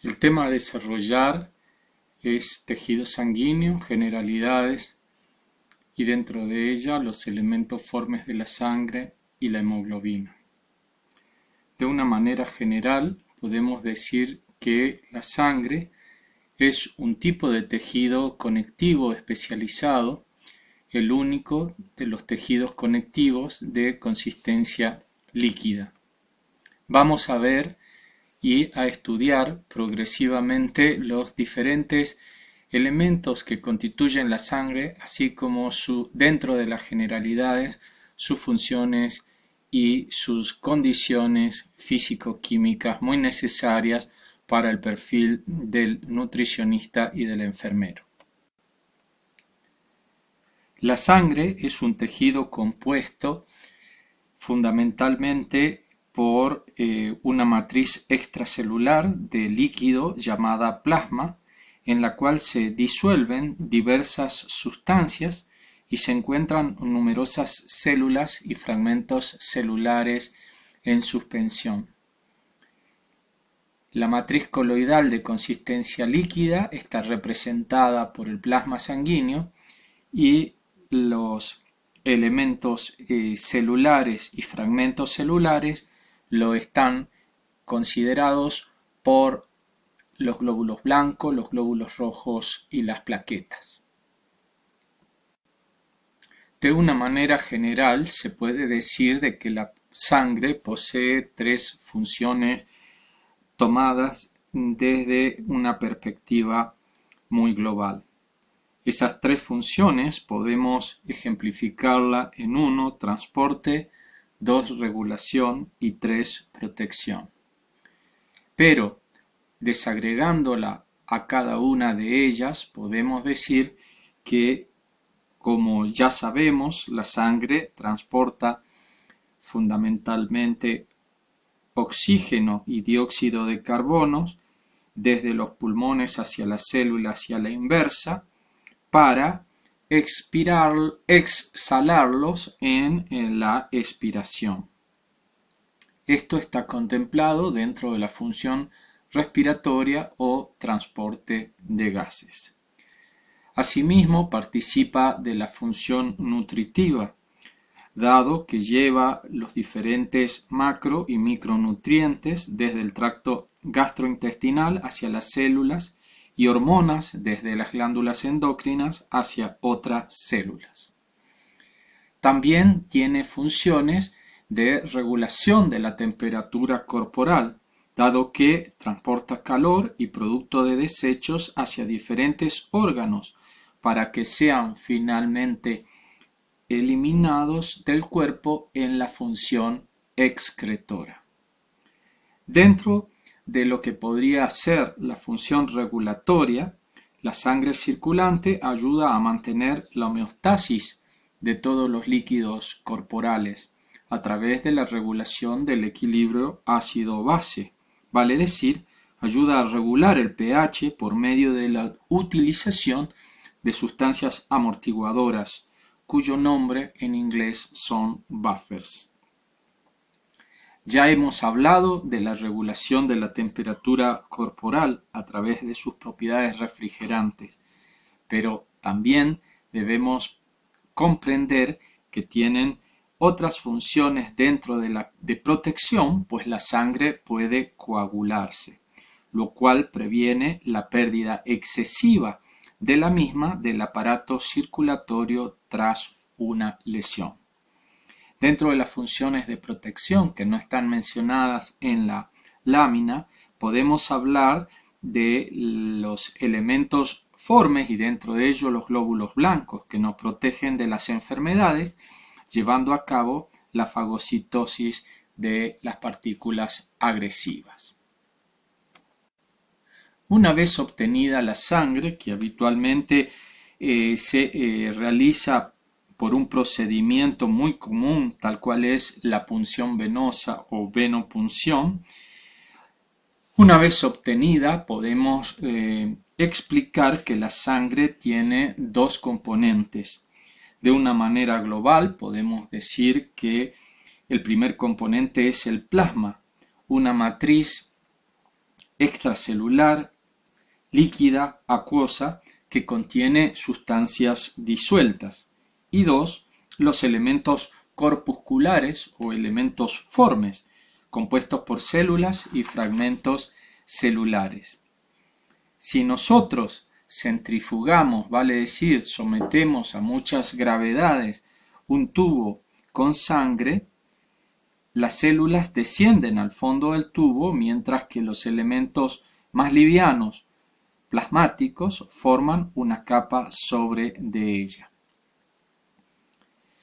El tema a desarrollar es tejido sanguíneo, generalidades y dentro de ella los elementos formes de la sangre y la hemoglobina. De una manera general podemos decir que la sangre es un tipo de tejido conectivo especializado, el único de los tejidos conectivos de consistencia líquida. Vamos a ver y a estudiar progresivamente los diferentes elementos que constituyen la sangre, así como dentro de las generalidades, sus funciones y sus condiciones físico-químicas muy necesarias para el perfil del nutricionista y del enfermero. La sangre es un tejido compuesto fundamentalmente por una matriz extracelular de líquido llamada plasma, en la cual se disuelven diversas sustancias y se encuentran numerosas células y fragmentos celulares en suspensión. La matriz coloidal de consistencia líquida está representada por el plasma sanguíneo y los elementos celulares y fragmentos celulares lo están considerados por los glóbulos blancos, los glóbulos rojos y las plaquetas. De una manera general se puede decir de que la sangre posee tres funciones tomadas desde una perspectiva muy global. Esas tres funciones podemos ejemplificarla en 1, transporte, 2, regulación y 3, protección. Pero, desagregándola a cada una de ellas, podemos decir que, como ya sabemos, la sangre transporta fundamentalmente oxígeno y dióxido de carbono desde los pulmones hacia las células y a la inversa, para exhalarlos en la expiración. Esto está contemplado dentro de la función respiratoria o transporte de gases. Asimismo, participa de la función nutritiva, dado que lleva los diferentes macro y micronutrientes desde el tracto gastrointestinal hacia las células y hormonas desde las glándulas endocrinas hacia otras células. También tiene funciones de regulación de la temperatura corporal, dado que transporta calor y producto de desechos hacia diferentes órganos para que sean finalmente eliminados del cuerpo en la función excretora. Dentro de lo que podría ser la función regulatoria, la sangre circulante ayuda a mantener la homeostasis de todos los líquidos corporales a través de la regulación del equilibrio ácido-base, vale decir, ayuda a regular el pH por medio de la utilización de sustancias amortiguadoras, cuyo nombre en inglés son buffers. Ya hemos hablado de la regulación de la temperatura corporal a través de sus propiedades refrigerantes, pero también debemos comprender que tienen otras funciones dentro de protección, pues la sangre puede coagularse, lo cual previene la pérdida excesiva de la misma del aparato circulatorio tras una lesión. Dentro de las funciones de protección que no están mencionadas en la lámina, podemos hablar de los elementos formes y dentro de ellos los glóbulos blancos que nos protegen de las enfermedades, llevando a cabo la fagocitosis de las partículas agresivas. Una vez obtenida la sangre, que habitualmente se realiza por un procedimiento muy común, tal cual es la punción venosa o venopunción, una vez obtenida podemos explicar que la sangre tiene dos componentes. De una manera global podemos decir que el primer componente es el plasma, una matriz extracelular, líquida, acuosa, que contiene sustancias disueltas. Y 2. Los elementos corpusculares o elementos formes, compuestos por células y fragmentos celulares. Si nosotros centrifugamos, vale decir, sometemos a muchas gravedades un tubo con sangre, las células descienden al fondo del tubo, mientras que los elementos más livianos, plasmáticos, forman una capa sobre de ella.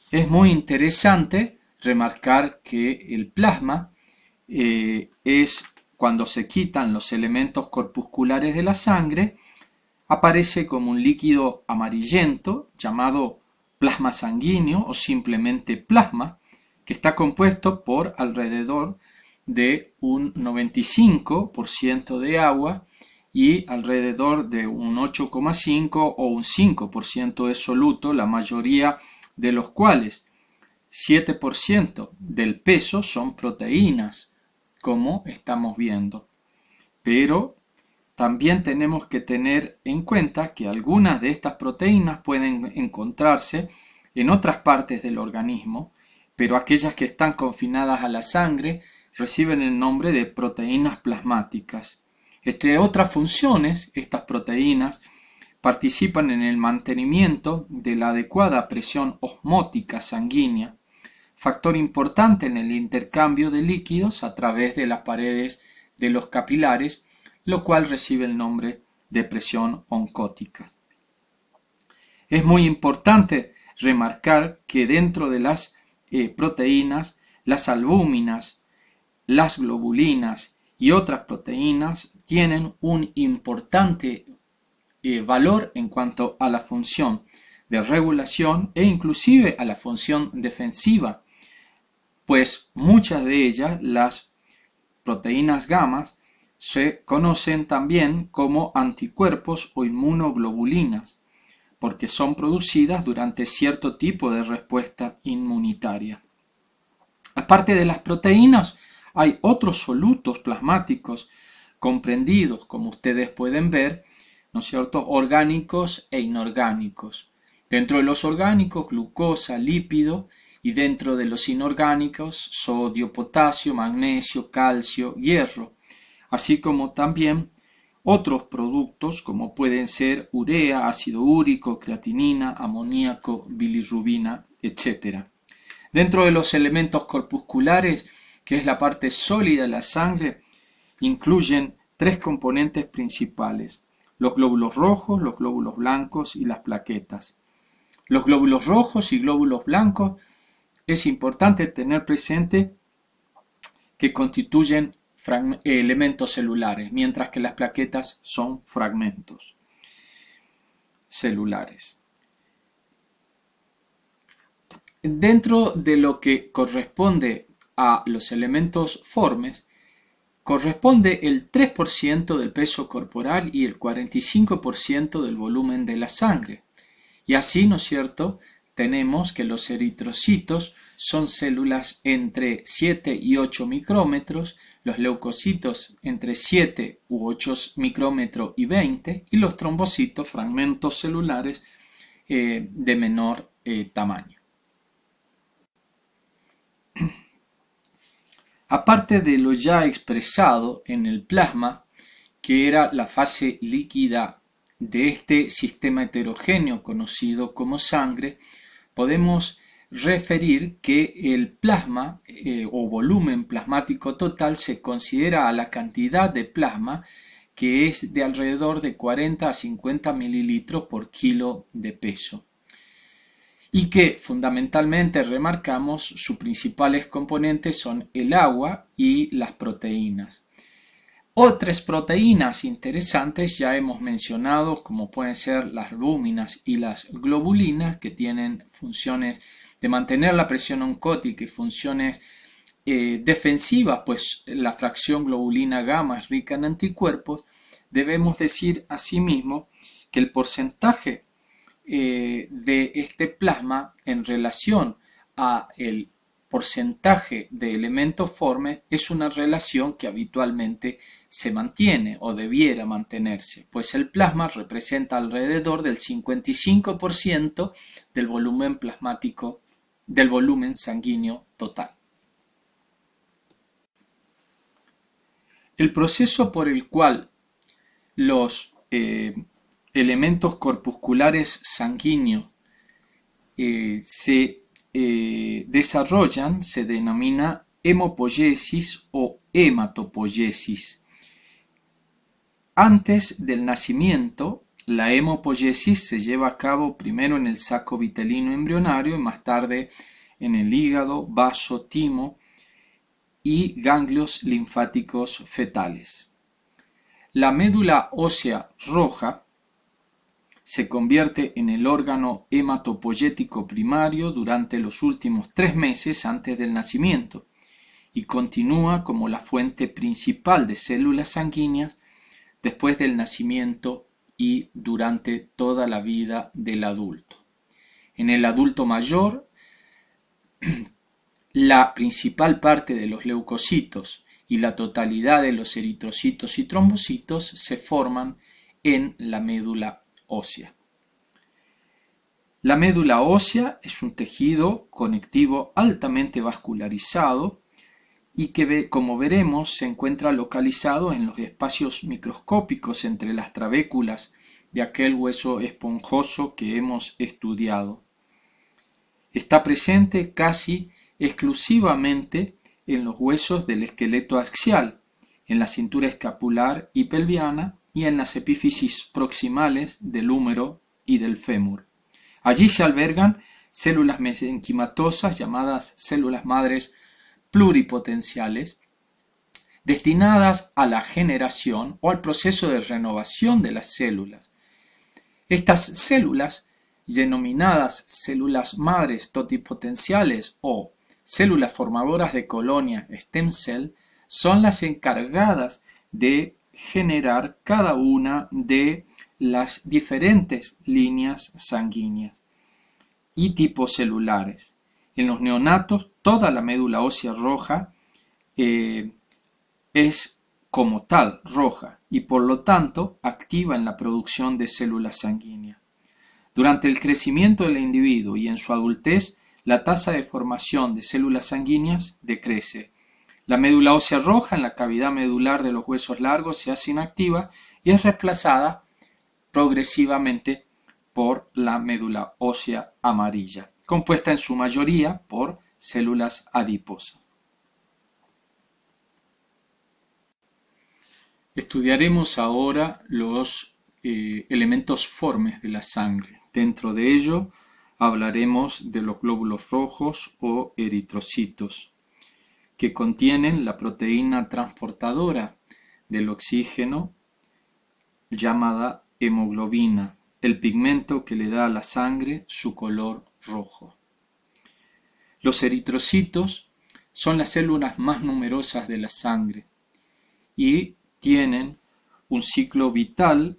Es muy interesante remarcar que el plasma es cuando se quitan los elementos corpusculares de la sangre, aparece como un líquido amarillento llamado plasma sanguíneo o simplemente plasma, que está compuesto por alrededor de un 95% de agua y alrededor de un 8,5 o un 5% de soluto, la mayoría de los cuales 7% del peso son proteínas, como estamos viendo. Pero también tenemos que tener en cuenta que algunas de estas proteínas pueden encontrarse en otras partes del organismo, pero aquellas que están confinadas a la sangre reciben el nombre de proteínas plasmáticas. Entre otras funciones, estas proteínas participan en el mantenimiento de la adecuada presión osmótica sanguínea, factor importante en el intercambio de líquidos a través de las paredes de los capilares, lo cual recibe el nombre de presión oncótica. Es muy importante remarcar que dentro de las proteínas, las albúminas, las globulinas y otras proteínas tienen un importante valor en cuanto a la función de regulación e inclusive a la función defensiva, pues muchas de ellas, las proteínas gamas, se conocen también como anticuerpos o inmunoglobulinas, porque son producidas durante cierto tipo de respuesta inmunitaria. Aparte de las proteínas, hay otros solutos plasmáticos comprendidos, como ustedes pueden ver, ¿no es cierto?, orgánicos e inorgánicos. Dentro de los orgánicos, glucosa, lípido, y dentro de los inorgánicos, sodio, potasio, magnesio, calcio, hierro, así como también otros productos como pueden ser urea, ácido úrico, creatinina, amoníaco, bilirrubina, etc. Dentro de los elementos corpusculares, que es la parte sólida de la sangre, incluyen tres componentes principales: los glóbulos rojos, los glóbulos blancos y las plaquetas. Los glóbulos rojos y glóbulos blancos es importante tener presente que constituyen elementos celulares, mientras que las plaquetas son fragmentos celulares. Dentro de lo que corresponde a los elementos formes, corresponde el 3% del peso corporal y el 45% del volumen de la sangre. Y así, ¿no es cierto?, tenemos que los eritrocitos son células entre 7 y 8 micrómetros, los leucocitos entre 7 u 8 micrómetros y 20, y los trombocitos, fragmentos celulares de menor tamaño. Aparte de lo ya expresado en el plasma, que era la fase líquida de este sistema heterogéneo conocido como sangre, podemos referir que el plasma o volumen plasmático total se considera a la cantidad de plasma que es de alrededor de 40 a 50 mililitros por kilo de peso, y que fundamentalmente remarcamos sus principales componentes son el agua y las proteínas. Otras proteínas interesantes ya hemos mencionado, como pueden ser las albúminas y las globulinas, que tienen funciones de mantener la presión oncótica y funciones defensivas, pues la fracción globulina gamma es rica en anticuerpos. Debemos decir asimismo que el porcentaje de este plasma en relación a el porcentaje de elementos formes es una relación que habitualmente se mantiene o debiera mantenerse, pues el plasma representa alrededor del 55% del volumen plasmático, del volumen sanguíneo total. El proceso por el cual los elementos corpusculares sanguíneos se desarrollan se denomina hemopoiesis o hematopoiesis. Antes del nacimiento, la hemopoiesis se lleva a cabo primero en el saco vitelino embrionario y más tarde en el hígado, vaso, timo y ganglios linfáticos fetales. La médula ósea roja se convierte en el órgano hematopoyético primario durante los últimos 3 meses antes del nacimiento y continúa como la fuente principal de células sanguíneas después del nacimiento y durante toda la vida del adulto. En el adulto mayor, la principal parte de los leucocitos y la totalidad de los eritrocitos y trombocitos se forman en la médula ósea. La médula ósea es un tejido conectivo altamente vascularizado y que, como veremos, se encuentra localizado en los espacios microscópicos entre las trabéculas de aquel hueso esponjoso que hemos estudiado. Está presente casi exclusivamente en los huesos del esqueleto axial, en la cintura escapular y pelviana y en las epífisis proximales del húmero y del fémur. Allí se albergan células mesenquimatosas llamadas células madres pluripotenciales, destinadas a la generación o al proceso de renovación de las células. Estas células, denominadas células madres totipotenciales o células formadoras de colonia stem cell, son las encargadas de generar cada una de las diferentes líneas sanguíneas y tipos celulares. En los neonatos, toda la médula ósea roja es como tal roja y por lo tanto activa en la producción de células sanguíneas. Durante el crecimiento del individuo y en su adultez, la tasa de formación de células sanguíneas decrece. La médula ósea roja en la cavidad medular de los huesos largos se hace inactiva y es reemplazada progresivamente por la médula ósea amarilla, compuesta en su mayoría por células adiposas. Estudiaremos ahora los elementos formes de la sangre. Dentro de ello hablaremos de los glóbulos rojos o eritrocitos, que contienen la proteína transportadora del oxígeno llamada hemoglobina, el pigmento que le da a la sangre su color rojo. Los eritrocitos son las células más numerosas de la sangre y tienen un ciclo vital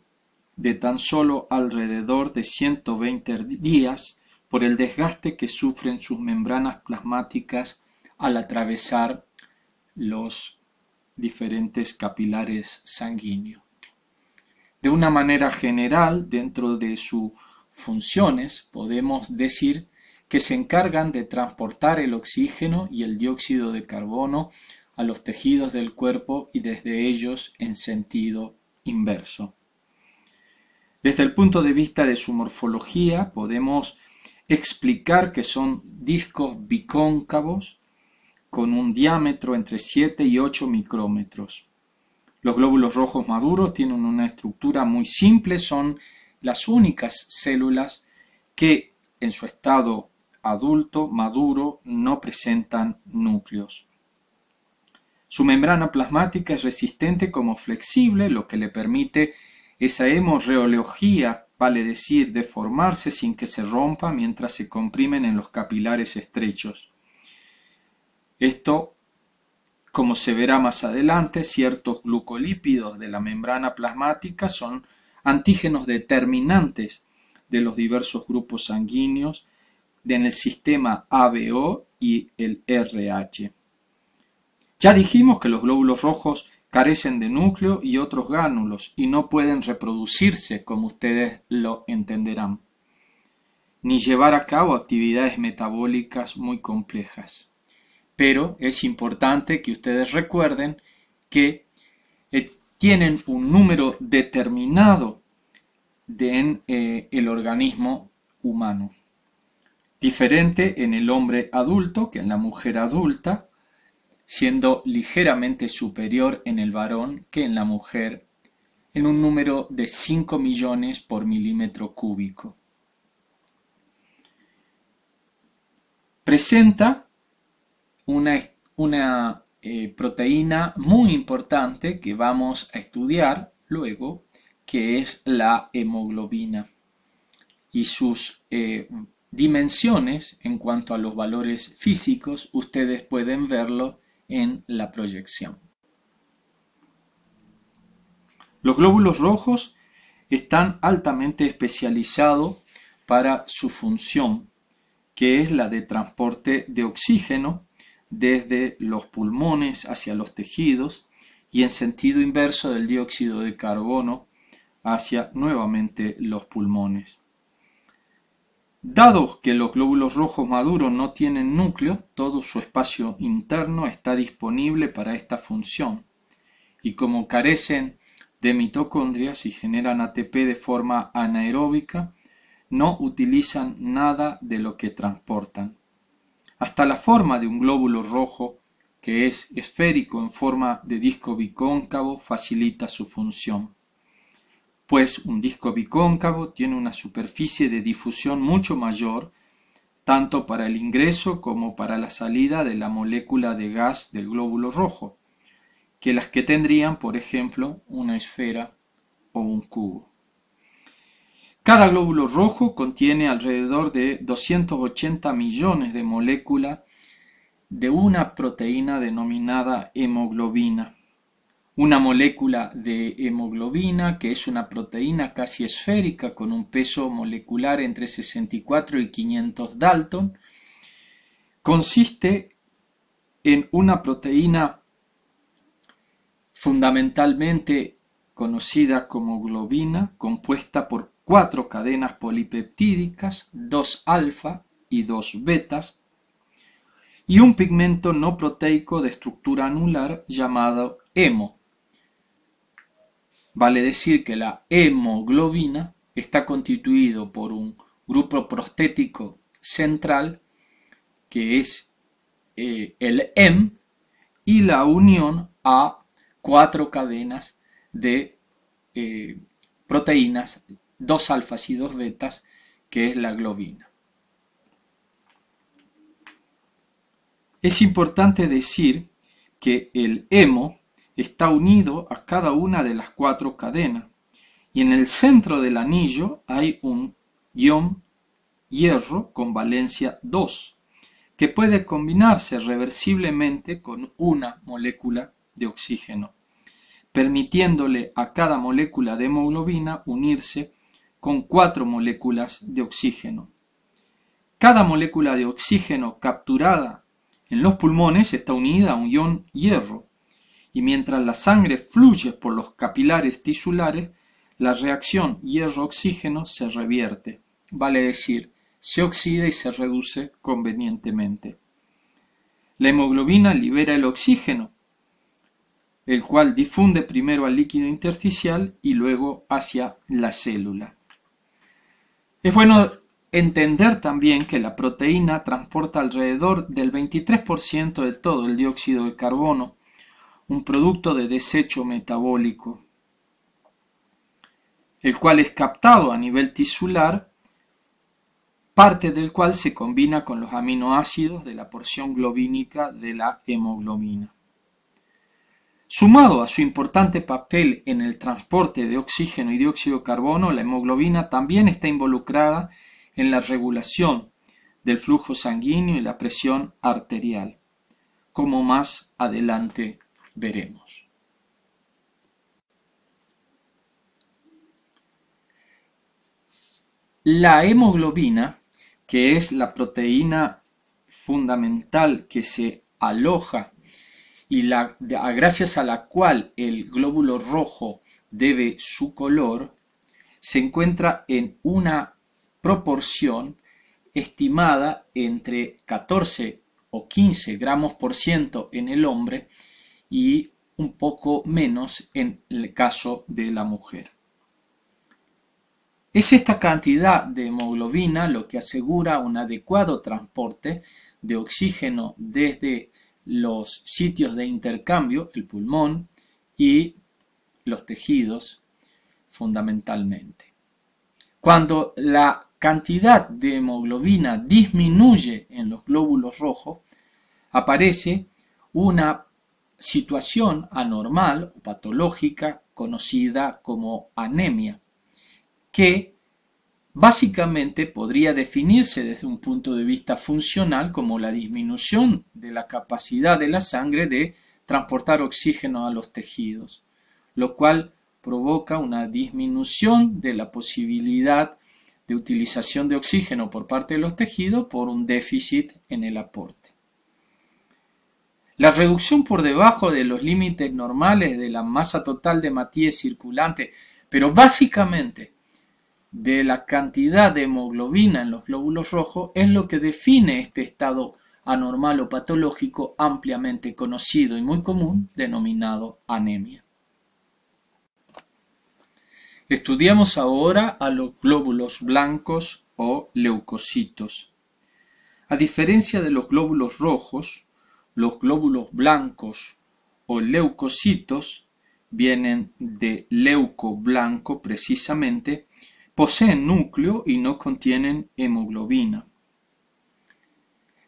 de tan solo alrededor de 120 días por el desgaste que sufren sus membranas plasmáticas al atravesar los diferentes capilares sanguíneos. De una manera general, dentro de sus funciones, podemos decir que se encargan de transportar el oxígeno y el dióxido de carbono a los tejidos del cuerpo y desde ellos en sentido inverso. Desde el punto de vista de su morfología, podemos explicar que son discos bicóncavos con un diámetro entre 7 y 8 micrómetros. Los glóbulos rojos maduros tienen una estructura muy simple, son las únicas células que en su estado adulto maduro no presentan núcleos. Su membrana plasmática es resistente como flexible, lo que le permite esa hemorreología, vale decir, de formarse sin que se rompa mientras se comprimen en los capilares estrechos. Esto, como se verá más adelante, ciertos glucolípidos de la membrana plasmática son antígenos determinantes de los diversos grupos sanguíneos en el sistema ABO y el RH. Ya dijimos que los glóbulos rojos carecen de núcleo y otros gánulos y no pueden reproducirse como ustedes lo entenderán, ni llevar a cabo actividades metabólicas muy complejas. Pero es importante que ustedes recuerden que tienen un número determinado en el organismo humano, diferente en el hombre adulto que en la mujer adulta, siendo ligeramente superior en el varón que en la mujer, en un número de 5 millones por milímetro cúbico. Presenta una proteína muy importante que vamos a estudiar luego, que es la hemoglobina y sus dimensiones en cuanto a los valores físicos. Ustedes pueden verlo en la proyección. Los glóbulos rojos están altamente especializados para su función, que es la de transporte de oxígeno desde los pulmones hacia los tejidos y en sentido inverso del dióxido de carbono hacia nuevamente los pulmones. Dado que los glóbulos rojos maduros no tienen núcleo, todo su espacio interno está disponible para esta función, y como carecen de mitocondrias y generan ATP de forma anaeróbica, no utilizan nada de lo que transportan. Hasta la forma de un glóbulo rojo, que es esférico en forma de disco bicóncavo, facilita su función, pues un disco bicóncavo tiene una superficie de difusión mucho mayor, tanto para el ingreso como para la salida de la molécula de gas del glóbulo rojo, que las que tendrían, por ejemplo, una esfera o un cubo. Cada glóbulo rojo contiene alrededor de 280 millones de moléculas de una proteína denominada hemoglobina. Una molécula de hemoglobina, que es una proteína casi esférica con un peso molecular entre 64 y 500 Dalton, consiste en una proteína fundamentalmente conocida como globina, compuesta por 4 cadenas polipeptídicas, 2 alfa y 2 betas, y un pigmento no proteico de estructura anular llamado hemo. Vale decir que la hemoglobina está constituido por un grupo prostético central, que es el hem, y la unión a 4 cadenas de proteínas, 2 alfas y 2 betas, que es la globina. Es importante decir que el hemo está unido a cada una de las 4 cadenas, y en el centro del anillo hay un ion hierro con valencia 2, que puede combinarse reversiblemente con una molécula de oxígeno, permitiéndole a cada molécula de hemoglobina unirse con 4 moléculas de oxígeno. Cada molécula de oxígeno capturada en los pulmones está unida a un ion hierro, y mientras la sangre fluye por los capilares tisulares, la reacción hierro-oxígeno se revierte, vale decir, se oxida y se reduce convenientemente. La hemoglobina libera el oxígeno, el cual difunde primero al líquido intersticial y luego hacia la célula. Es bueno entender también que la proteína transporta alrededor del 23% de todo el dióxido de carbono, un producto de desecho metabólico, el cual es captado a nivel tisular, parte del cual se combina con los aminoácidos de la porción globínica de la hemoglobina. Sumado a su importante papel en el transporte de oxígeno y dióxido de carbono, la hemoglobina también está involucrada en la regulación del flujo sanguíneo y la presión arterial, como más adelante veremos. La hemoglobina, que es la proteína fundamental que se aloja y gracias a la cual el glóbulo rojo debe su color, se encuentra en una proporción estimada entre 14 o 15 gramos por ciento en el hombre y un poco menos en el caso de la mujer. Es esta cantidad de hemoglobina lo que asegura un adecuado transporte de oxígeno desde los sitios de intercambio, el pulmón y los tejidos fundamentalmente. Cuando la cantidad de hemoglobina disminuye en los glóbulos rojos, aparece una situación anormal o patológica conocida como anemia, que básicamente podría definirse desde un punto de vista funcional como la disminución de la capacidad de la sangre de transportar oxígeno a los tejidos, lo cual provoca una disminución de la posibilidad de utilización de oxígeno por parte de los tejidos por un déficit en el aporte. La reducción por debajo de los límites normales de la masa total de materia circulante, pero básicamente de la cantidad de hemoglobina en los glóbulos rojos, es lo que define este estado anormal o patológico ampliamente conocido y muy común denominado anemia. Estudiamos ahora a los glóbulos blancos o leucocitos. A diferencia de los glóbulos rojos, los glóbulos blancos o leucocitos vienen de leuco blanco precisamente, poseen núcleo y no contienen hemoglobina.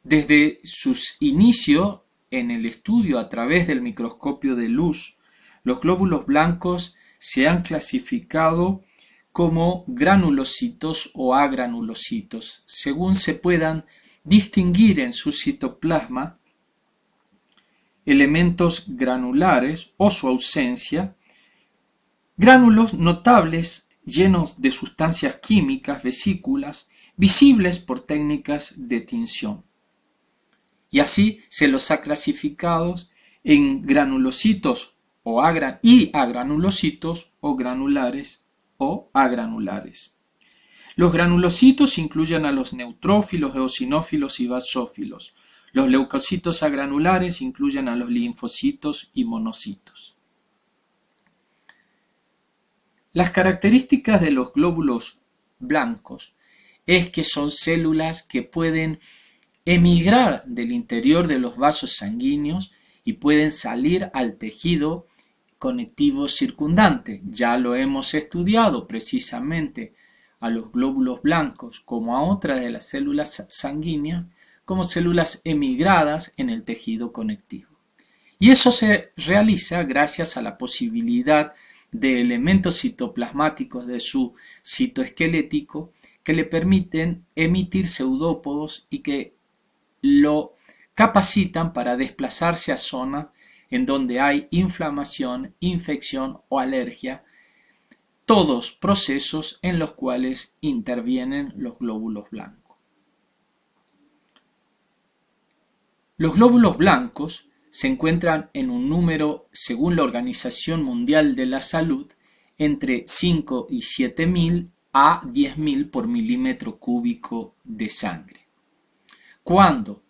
Desde sus inicios en el estudio a través del microscopio de luz, los glóbulos blancos se han clasificado como granulocitos o agranulocitos, según se puedan distinguir en su citoplasma elementos granulares o su ausencia, gránulos notables llenos de sustancias químicas, vesículas, visibles por técnicas de tinción. Y así se los ha clasificado en granulocitos y agranulocitos o granulares o agranulares. Los granulocitos incluyen a los neutrófilos, eosinófilos y basófilos. Los leucocitos agranulares incluyen a los linfocitos y monocitos. Las características de los glóbulos blancos es que son células que pueden emigrar del interior de los vasos sanguíneos y pueden salir al tejido conectivo circundante. Ya lo hemos estudiado precisamente a los glóbulos blancos como a otras de las células sanguíneas como células emigradas en el tejido conectivo. Y eso se realiza gracias a la posibilidad de elementos citoplasmáticos de su citoesquelético que le permiten emitir pseudópodos y que lo capacitan para desplazarse a zonas en donde hay inflamación, infección o alergia, todos procesos en los cuales intervienen los glóbulos blancos. Los glóbulos blancos se encuentran en un número, según la Organización Mundial de la Salud, entre 5 y 7.000 a 10.000 por milímetro cúbico de sangre. Cuando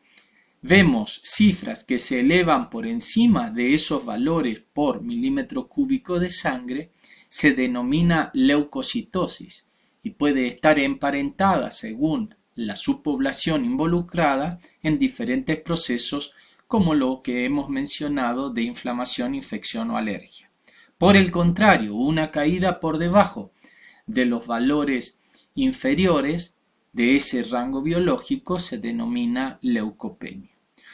vemos cifras que se elevan por encima de esos valores por milímetro cúbico de sangre, se denomina leucocitosis y puede estar emparentada según la subpoblación involucrada en diferentes procesos como lo que hemos mencionado de inflamación, infección o alergia. Por el contrario, una caída por debajo de los valores inferiores de ese rango biológico se denomina leucopenia.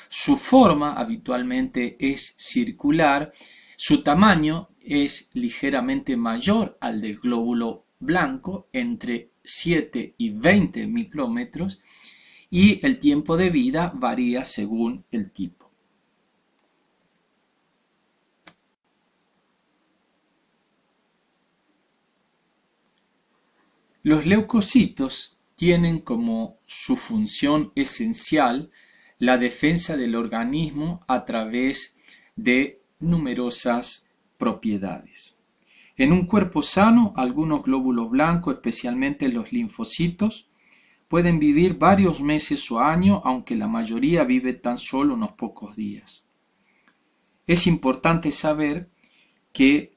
Su forma habitualmente es circular, su tamaño es ligeramente mayor al del glóbulo blanco, entre 7 y 20 micrómetros, y el tiempo de vida varía según el tipo. Los leucocitos tienen como su función esencial la defensa del organismo a través de numerosas propiedades. En un cuerpo sano, algunos glóbulos blancos, especialmente los linfocitos, pueden vivir varios meses o años, aunque la mayoría vive tan solo unos pocos días. Es importante saber que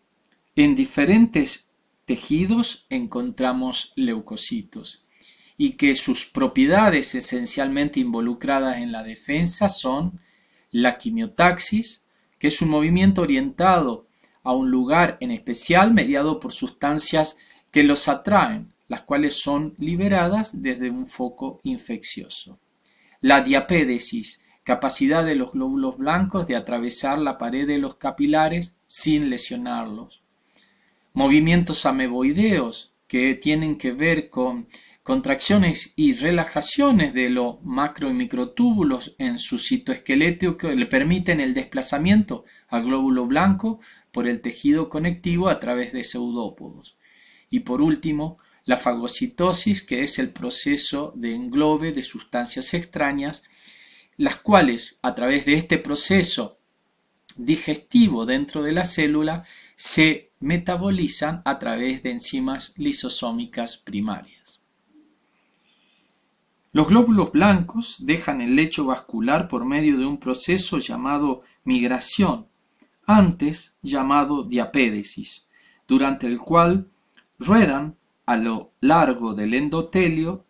en diferentes tejidos encontramos leucocitos y que sus propiedades esencialmente involucradas en la defensa son la quimiotaxis, que es un movimiento orientado a un lugar en especial mediado por sustancias que los atraen, las cuales son liberadas desde un foco infeccioso. La diapédesis, capacidad de los glóbulos blancos de atravesar la pared de los capilares sin lesionarlos. Movimientos ameboideos, que tienen que ver con contracciones y relajaciones de los macro y microtúbulos en su citoesqueleto que le permiten el desplazamiento al glóbulo blanco por el tejido conectivo a través de pseudópodos. Y por último, la fagocitosis, que es el proceso de englobe de sustancias extrañas, las cuales a través de este proceso digestivo dentro de la célula se metabolizan a través de enzimas lisosómicas primarias. Los glóbulos blancos dejan el lecho vascular por medio de un proceso llamado migración, antes llamado diapédesis, durante el cual ruedan a lo largo del endotelio,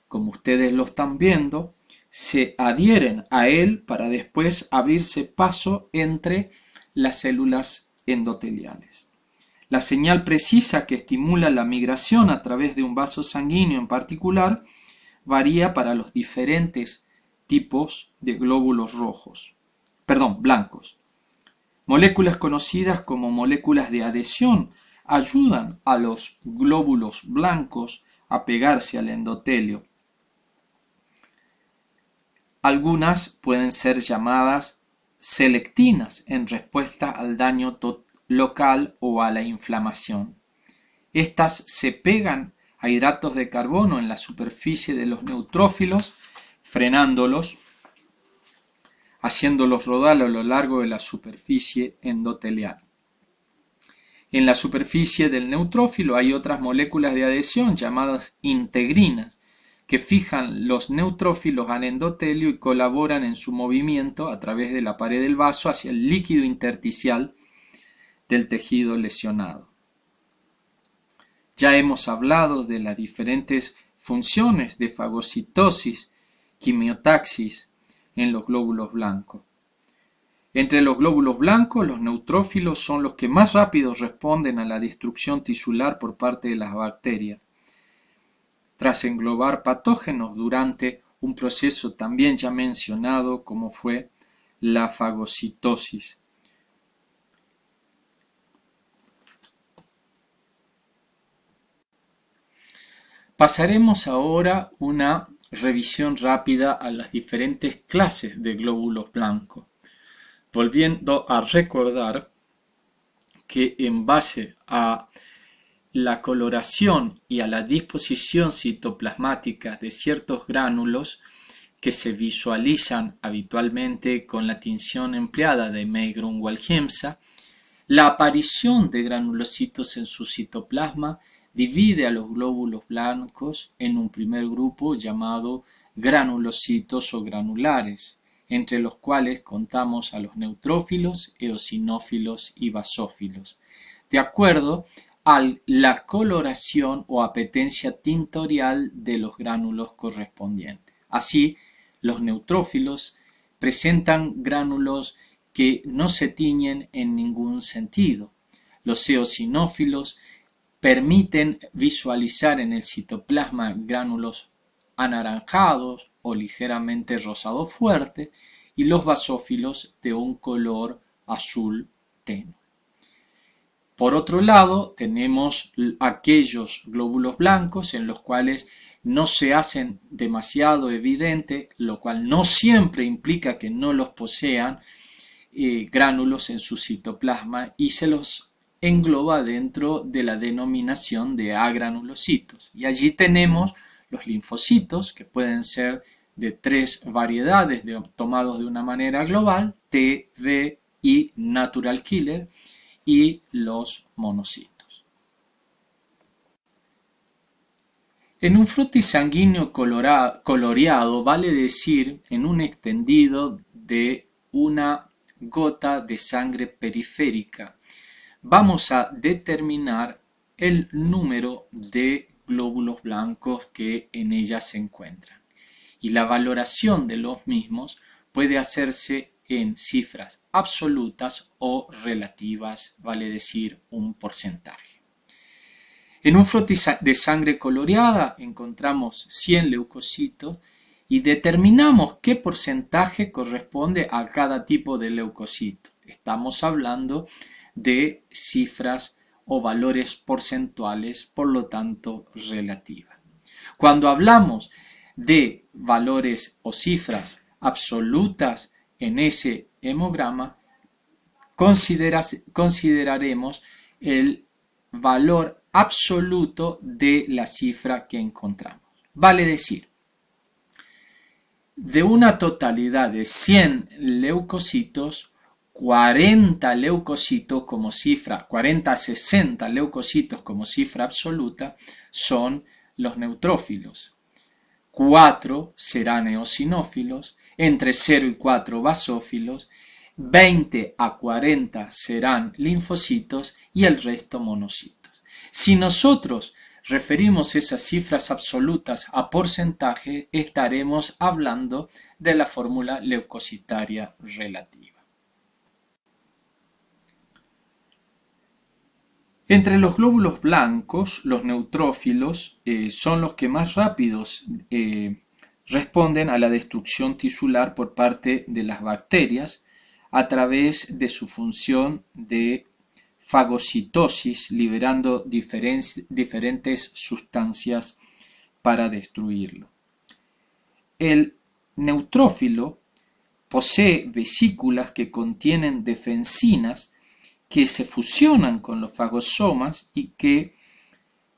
como ustedes lo están viendo, se adhieren a él para después abrirse paso entre las células endoteliales. La señal precisa que estimula la migración a través de un vaso sanguíneo en particular varía para los diferentes tipos de glóbulos blancos. Moléculas conocidas como moléculas de adhesión ayudan a los glóbulos blancos a pegarse al endotelio. Algunas pueden ser llamadas selectinas en respuesta al daño local o a la inflamación. Estas se pegan a hidratos de carbono en la superficie de los neutrófilos, frenándolos, haciéndolos rodar a lo largo de la superficie endotelial. En la superficie del neutrófilo hay otras moléculas de adhesión llamadas integrinas, que fijan los neutrófilos al endotelio y colaboran en su movimiento a través de la pared del vaso hacia el líquido intersticial del tejido lesionado. Ya hemos hablado de las diferentes funciones de fagocitosis, quimiotaxis en los glóbulos blancos. Entre los glóbulos blancos, los neutrófilos son los que más rápido responden a la destrucción tisular por parte de las bacterias, tras englobar patógenos durante un proceso también ya mencionado como fue la fagocitosis. Pasaremos ahora una revisión rápida a las diferentes clases de glóbulos blancos, volviendo a recordar que en base a la coloración y a la disposición citoplasmática de ciertos gránulos que se visualizan habitualmente con la tinción empleada de Meigron-Walhemsa, la aparición de granulocitos en su citoplasma divide a los glóbulos blancos en un primer grupo llamado granulocitos o granulares, entre los cuales contamos a los neutrófilos, eosinófilos y basófilos, de acuerdo a la coloración o apetencia tintorial de los gránulos correspondientes. Así, los neutrófilos presentan gránulos que no se tiñen en ningún sentido. Los eosinófilos permiten visualizar en el citoplasma gránulos anaranjados o ligeramente rosado fuerte, y los basófilos de un color azul tenue. Por otro lado, tenemos aquellos glóbulos blancos en los cuales no se hacen demasiado evidente, lo cual no siempre implica que no los posean gránulos en su citoplasma, y se los engloba dentro de la denominación de agranulocitos. Y allí tenemos los linfocitos, que pueden ser de 3 variedades tomados de una manera global: T, V y natural killer, y los monocitos. En un frotis sanguíneo coloreado vale decir en un extendido de una gota de sangre periférica. Vamos a determinar el número de glóbulos blancos que en ella se encuentran, y la valoración de los mismos puede hacerse en cifras absolutas o relativas, vale decir un porcentaje. En un frotis de sangre coloreada encontramos 100 leucocitos y determinamos qué porcentaje corresponde a cada tipo de leucocito. Estamos hablando de cifras o valores porcentuales, por lo tanto relativas. Cuando hablamos de valores o cifras absolutas en ese hemograma, consideraremos el valor absoluto de la cifra que encontramos. Vale decir, de una totalidad de 100 leucocitos, 40 leucocitos como cifra, 40 a 60 leucocitos como cifra absoluta son los neutrófilos. 4 serán eosinófilos, entre 0 y 4 basófilos, 20 a 40 serán linfocitos y el resto monocitos. Si nosotros referimos esas cifras absolutas a porcentaje, estaremos hablando de la fórmula leucocitaria relativa. Entre los glóbulos blancos, los neutrófilos son los que más rápidos responden a la destrucción tisular por parte de las bacterias a través de su función de fagocitosis, liberando diferentes sustancias para destruirlo. El neutrófilo posee vesículas que contienen defensinas que se fusionan con los fagosomas, y que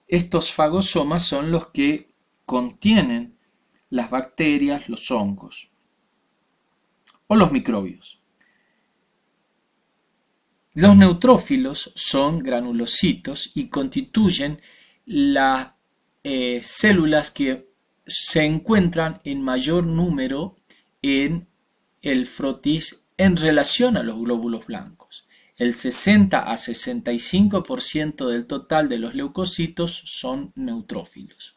estos fagosomas son los que contienen las bacterias, los hongos o los microbios. Los neutrófilos son granulocitos y constituyen las células que se encuentran en mayor número en el frotis en relación a los glóbulos blancos. El 60 a 65% del total de los leucocitos son neutrófilos.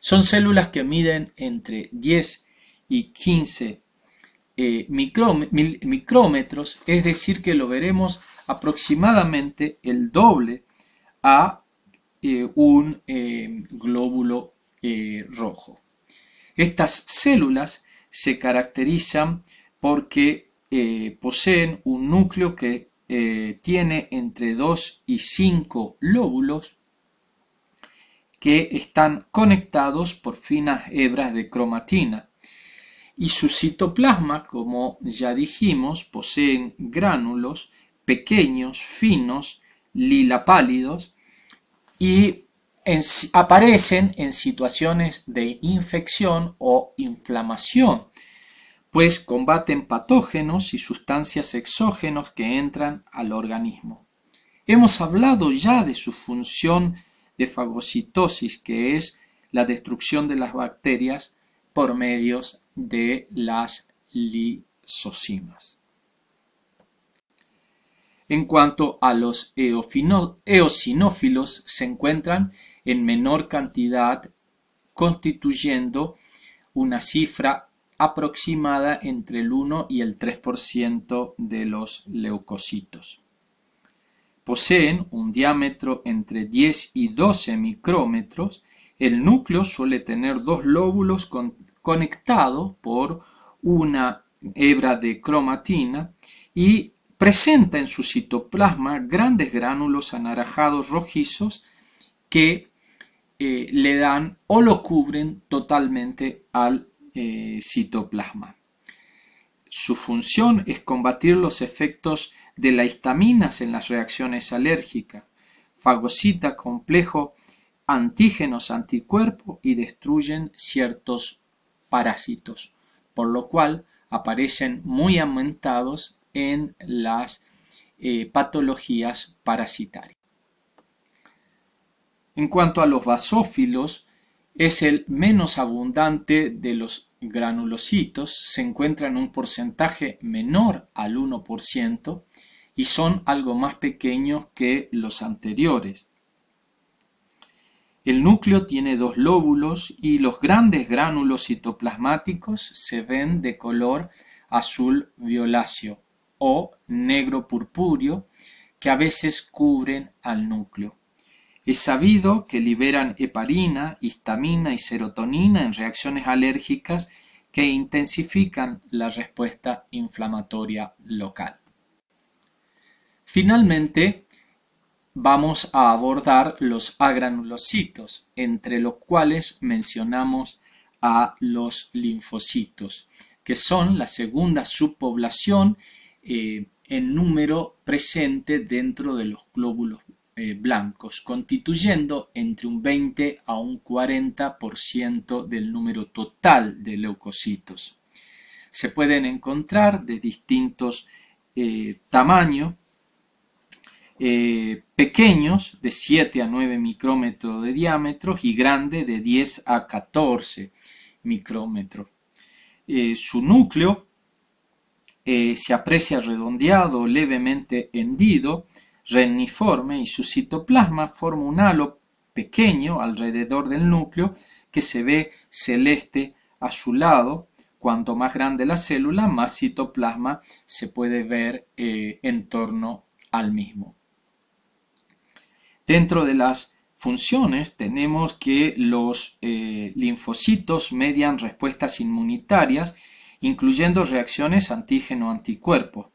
Son células que miden entre 10 y 15 micrómetros, es decir, que lo veremos aproximadamente el doble a un glóbulo rojo. Estas células se caracterizan porque poseen un núcleo que tiene entre 2 y 5 lóbulos que están conectados por finas hebras de cromatina, y su citoplasma, como ya dijimos, poseen gránulos pequeños, finos, lila pálidos, y aparecen en situaciones de infección o inflamación, pues combaten patógenos y sustancias exógenos que entran al organismo. Hemos hablado ya de su función de fagocitosis, que es la destrucción de las bacterias por medios de las lisocimas. En cuanto a los eosinófilos, se encuentran en menor cantidad, constituyendo una cifra aproximada entre el 1 y el 3% de los leucocitos. Poseen un diámetro entre 10 y 12 micrómetros. El núcleo suele tener dos lóbulos conectados por una hebra de cromatina, y presenta en su citoplasma grandes gránulos anaranjados rojizos que le dan o lo cubren totalmente al citoplasma. Su función es combatir los efectos de las histaminas en las reacciones alérgicas, fagocita complejo antígenos anticuerpos y destruyen ciertos parásitos. por lo cual aparecen muy aumentados en las patologías parasitarias. En cuanto a los basófilos, es el menos abundante de los granulocitos, se encuentra en un porcentaje menor al 1% y son algo más pequeños que los anteriores. El núcleo tiene 2 lóbulos y los grandes gránulos citoplasmáticos se ven de color azul violáceo o negro purpúreo que a veces cubren al núcleo. Es sabido que liberan heparina, histamina y serotonina en reacciones alérgicas que intensifican la respuesta inflamatoria local. Finalmente, vamos a abordar los agranulocitos, entre los cuales mencionamos a los linfocitos, que son la segunda subpoblación en número presente dentro de los glóbulos blancos, constituyendo entre un 20 a un 40% del número total de leucocitos. Se pueden encontrar de distintos tamaños, pequeños de 7 a 9 micrómetros de diámetro y grandes de 10 a 14 micrómetros. Su núcleo se aprecia redondeado, levemente hendido, reniforme, y su citoplasma forma un halo pequeño alrededor del núcleo que se ve celeste azulado. Cuanto más grande la célula, más citoplasma se puede ver en torno al mismo. Dentro de las funciones tenemos que los linfocitos median respuestas inmunitarias, incluyendo reacciones antígeno-anticuerpo.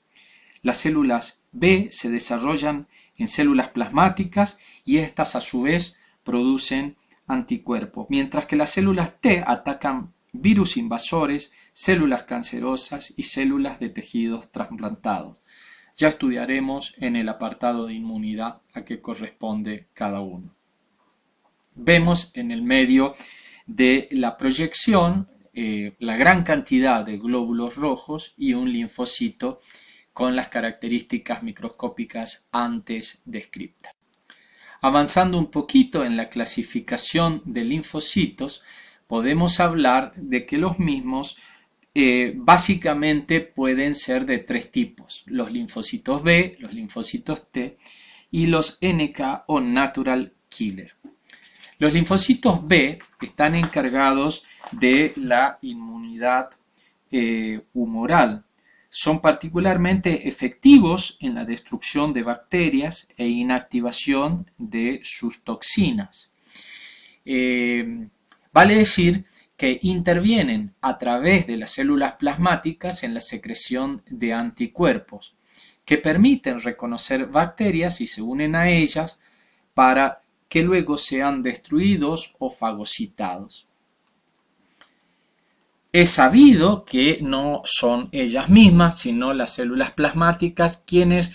Las células B se desarrollan en células plasmáticas y estas a su vez producen anticuerpos, mientras que las células T atacan virus invasores, células cancerosas y células de tejidos trasplantados. Ya estudiaremos en el apartado de inmunidad a qué corresponde cada uno. Vemos en el medio de la proyección la gran cantidad de glóbulos rojos y un linfocito con las características microscópicas antes descritas. Avanzando un poquito en la clasificación de linfocitos, podemos hablar de que los mismos básicamente pueden ser de 3 tipos: los linfocitos B, los linfocitos T y los NK o Natural Killer. Los linfocitos B están encargados de la inmunidad humoral. Son particularmente efectivos en la destrucción de bacterias e inactivación de sus toxinas. Vale decir que intervienen a través de las células plasmáticas en la secreción de anticuerpos que permiten reconocer bacterias y se unen a ellas para que luego sean destruidos o fagocitados. Es sabido que no son ellas mismas, sino las células plasmáticas quienes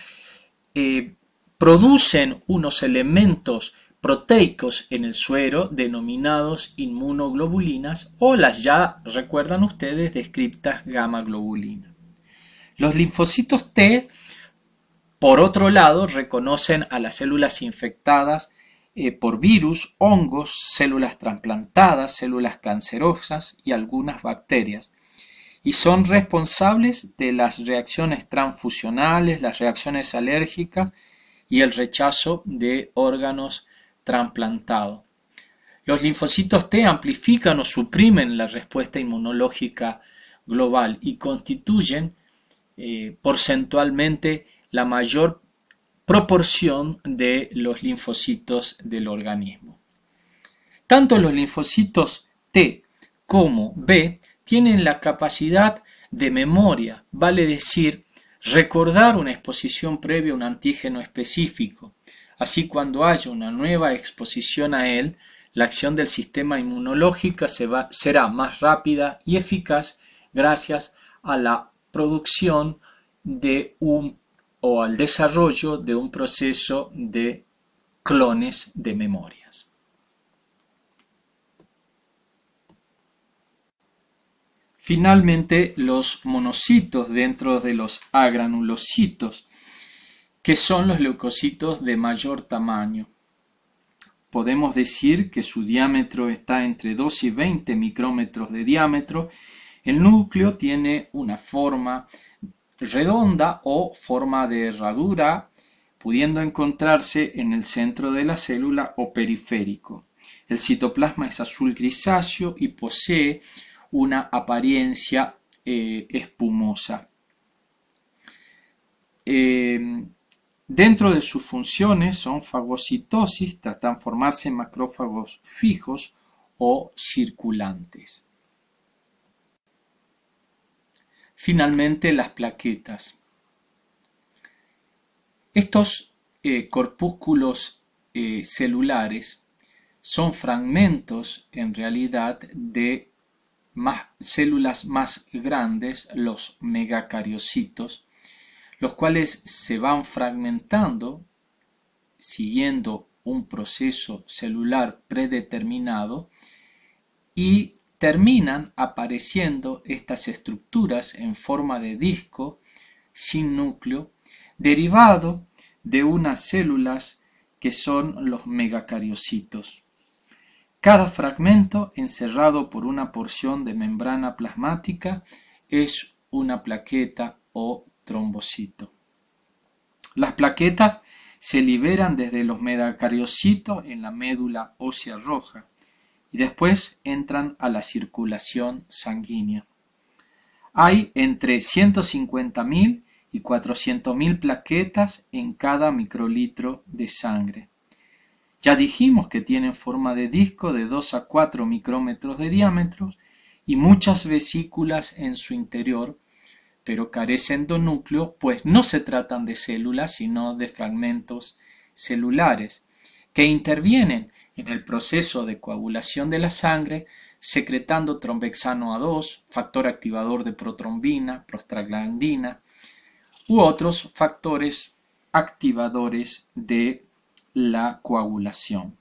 producen unos elementos proteicos en el suero denominados inmunoglobulinas o las ya recuerdan ustedes descritas gamma globulina. Los linfocitos T, por otro lado, reconocen a las células infectadas por virus, hongos, células trasplantadas, células cancerosas y algunas bacterias, y son responsables de las reacciones transfusionales, las reacciones alérgicas y el rechazo de órganos trasplantados. Los linfocitos T amplifican o suprimen la respuesta inmunológica global y constituyen porcentualmente la mayor proporción de los linfocitos del organismo. Tanto los linfocitos T como B tienen la capacidad de memoria, vale decir, recordar una exposición previa a un antígeno específico. Así, cuando haya una nueva exposición a él, la acción del sistema inmunológico será más rápida y eficaz gracias a la producción de o al desarrollo de un proceso de clones de memorias. Finalmente, los monocitos dentro de los agranulocitos, que son los leucocitos de mayor tamaño. Podemos decir que su diámetro está entre 2 y 20 micrómetros de diámetro. El núcleo tiene una forma redonda o forma de herradura, pudiendo encontrarse en el centro de la célula o periférico. El citoplasma es azul grisáceo y posee una apariencia espumosa. Dentro de sus funciones son fagocitosis, tratan de formarse macrófagos fijos o circulantes. Finalmente, las plaquetas. Estos corpúsculos celulares son fragmentos, en realidad, de células más grandes, los megacariocitos, los cuales se van fragmentando siguiendo un proceso celular predeterminado y terminan apareciendo estas estructuras en forma de disco sin núcleo, derivado de unas células que son los megacariocitos. Cada fragmento encerrado por una porción de membrana plasmática es una plaqueta o trombocito. Las plaquetas se liberan desde los megacariocitos en la médula ósea roja y después entran a la circulación sanguínea. Hay entre 150.000 y 400.000 plaquetas en cada microlitro de sangre. Ya dijimos que tienen forma de disco de 2 a 4 micrómetros de diámetro y muchas vesículas en su interior, pero carecen de núcleo, pues no se tratan de células, sino de fragmentos celulares, que intervienen en el proceso de coagulación de la sangre, secretando trombexano A2, factor activador de protrombina, prostaglandina, u otros factores activadores de la coagulación.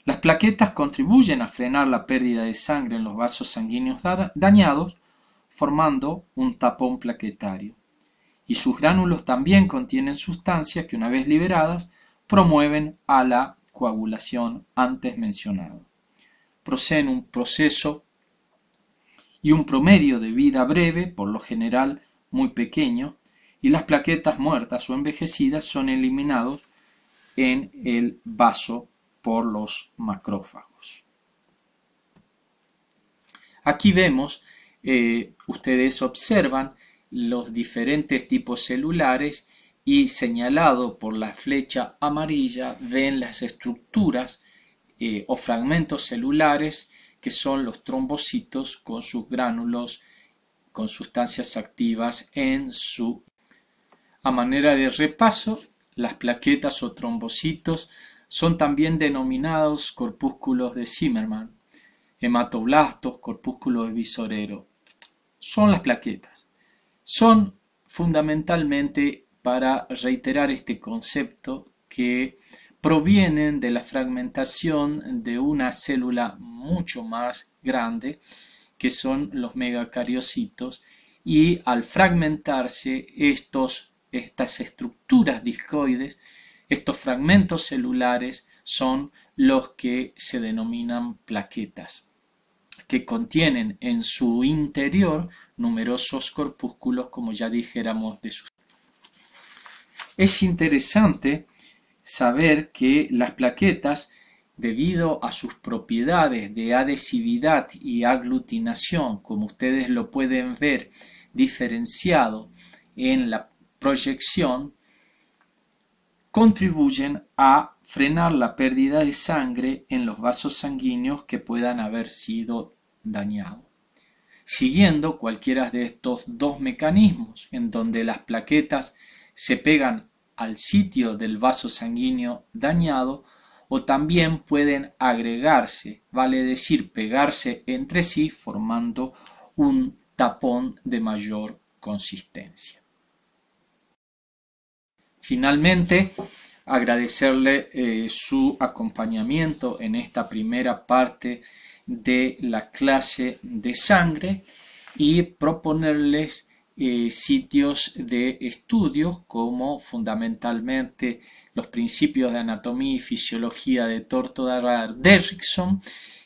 Las plaquetas contribuyen a frenar la pérdida de sangre en los vasos sanguíneos dañados, formando un tapón plaquetario. Y sus gránulos también contienen sustancias que, una vez liberadas, promueven a la coagulación antes mencionada. Proceden un proceso y un promedio de vida breve, por lo general muy pequeño, y las plaquetas muertas o envejecidas son eliminados en el vaso por los macrófagos. Aquí vemos, ustedes observan los diferentes tipos celulares y señalado por la flecha amarilla ven las estructuras o fragmentos celulares que son los trombocitos con sus gránulos con sustancias activas en su. A manera de repaso, las plaquetas o trombocitos son también denominados corpúsculos de Zimmermann, hematoblastos, corpúsculos de Visorero. Son las plaquetas. Son fundamentalmente, para reiterar este concepto, que provienen de la fragmentación de una célula mucho más grande, que son los megacariocitos, y al fragmentarse estas estructuras discoides, estos fragmentos celulares son los que se denominan plaquetas, que contienen en su interior numerosos corpúsculos, como ya dijéramos de sus. Es interesante saber que las plaquetas, debido a sus propiedades de adhesividad y aglutinación, como ustedes lo pueden ver diferenciado en la proyección, contribuyen a frenar la pérdida de sangre en los vasos sanguíneos que puedan haber sido dañados. Siguiendo cualquiera de estos dos mecanismos, en donde las plaquetas se pegan al sitio del vaso sanguíneo dañado, o también pueden agregarse, vale decir pegarse entre sí, formando un tapón de mayor consistencia. Finalmente, agradecerle su acompañamiento en esta primera parte de la clase de sangre y proponerles sitios de estudios como fundamentalmente los principios de anatomía y fisiología de Tortodar Derrickson,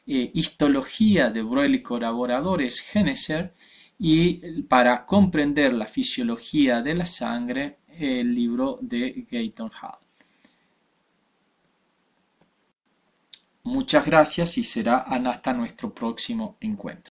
histología de Breuil y colaboradores Geneser, y para comprender la fisiología de la sangre, el libro de Gayton Hall. Muchas gracias y será hasta nuestro próximo encuentro.